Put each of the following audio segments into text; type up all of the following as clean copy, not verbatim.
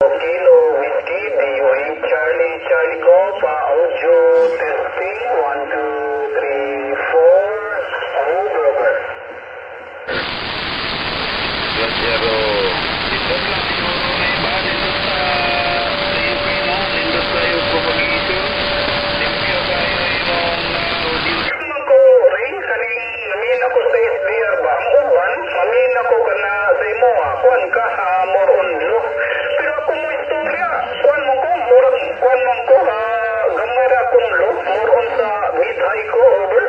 Kilo Whiskey, DOE Charlie, Charlie Go, audio testing, 1, 2, 3, 4, over. Pero, dito lang siguro na iba dito sa UK mo, dito sa yung propagation. Limpyo tayo yung audio. Naman ko, Ray, kaning namin ako sa SDR ba? Ang uban, namin ako ka na sa imo, kuan ka, more on law. Pero ako mo istorya, kuan mo ko, gamay ra akong law, more on sa mid-high ko, over.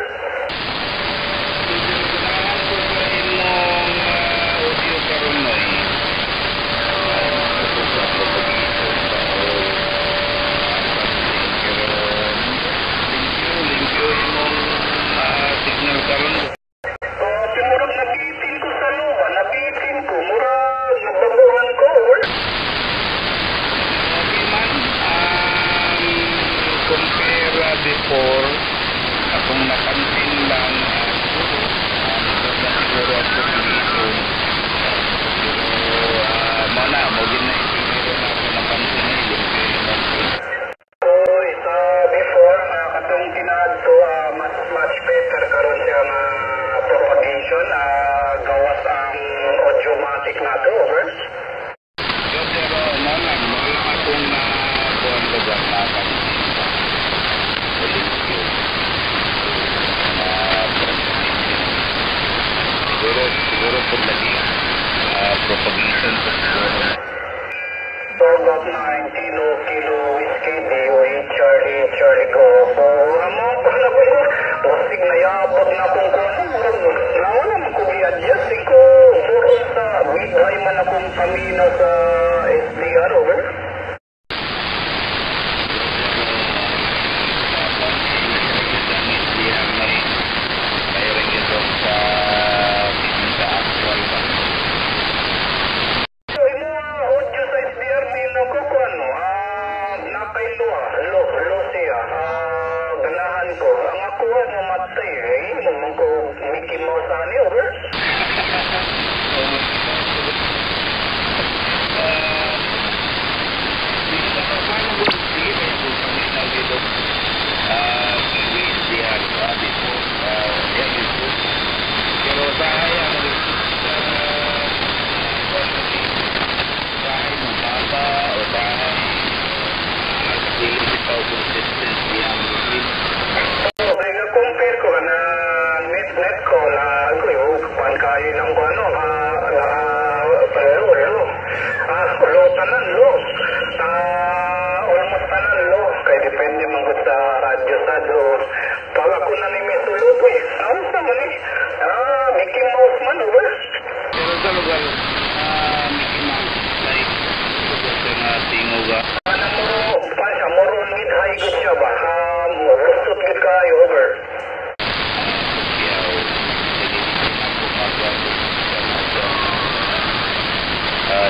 Timurag nabitin ko sa lupa, nabitin ko, murag nababuhan ko, over. Compare before, akong napansin lang siguro ang propagation. Mana, mo din na siguro na ako napansin na yung So, isa before, katong tinaad to, much better karon siya nga propagation, gawas ang audiomatic na to, over. Pero mana, wala akong nakuha lugar na pansin. Siguro po lagi propagation sa siguro. Togot 19 Kilo Whiskey, DOE Charlie, Charlie Go. Amo pa na ko ko. Posig na yapag na kung kuno. Naon naman ko i-adjust ko. Muro sa mid-high man akong pamina sa SDR, over. Ganahan ko. Ang ako ay mamatay eh. Mamang ko Mickey Mouse ani, over. Compare ko na net ko na ko yung pangkain ng ano lo tanan lo almost tanan lo kay depende man gud sa radyo sa do pag ako na ni misulot ano sa man Mickey Mouse man, over. Pero sa lugar Mickey Mouse like sa nga tinguga Moro mid-high good siya ba? Lusot good kayo, over.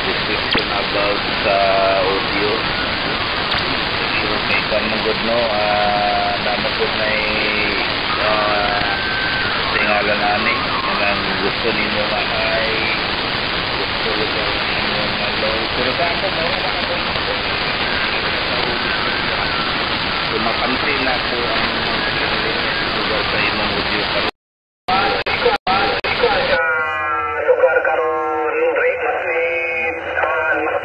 Description about sa audio. So, may kanugod no, namagod na tingalan namin. Ang gusto ninyo nga ay gusto lugar ninyo nga low. Pero sa ako, wala ako so, mapansin na po ang lugar sa imong audio karon. Lugar karon Ray, mas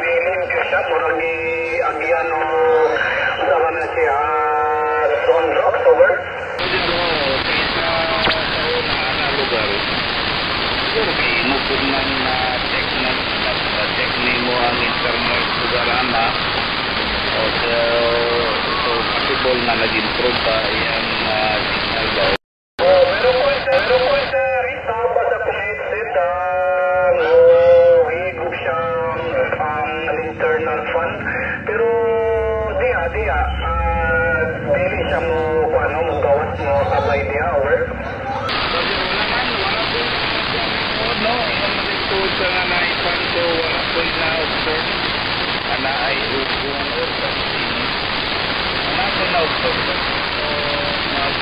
limpyo siya, murag ni Agiano, sama na siya, Stone Rocks, over. Dito, sa lugar, siguro may mukod man na check nimo ang internet lugar na so possible na nag-improve pa yung signal daw. Meron ko siya risaba sa kong headset, higop siyang internal fan, pero dili siya mo gawas mo sabay diya, over. Kasi wala po no, yung mag-install sa nga na-ipan ko, wala po na-observe na ay upong or something. Wala po na-observe.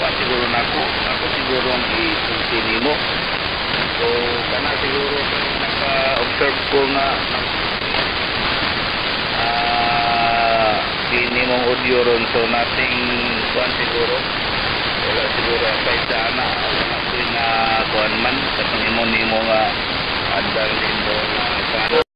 So, siguro na ako siguro ang i-continue mo. So, kana siguro naka-observe ko nga audio ron, so nothing kuan siguro. Wala siguro kahit sa anak, wala ko na kuan man, katong imo nga andal nimo nga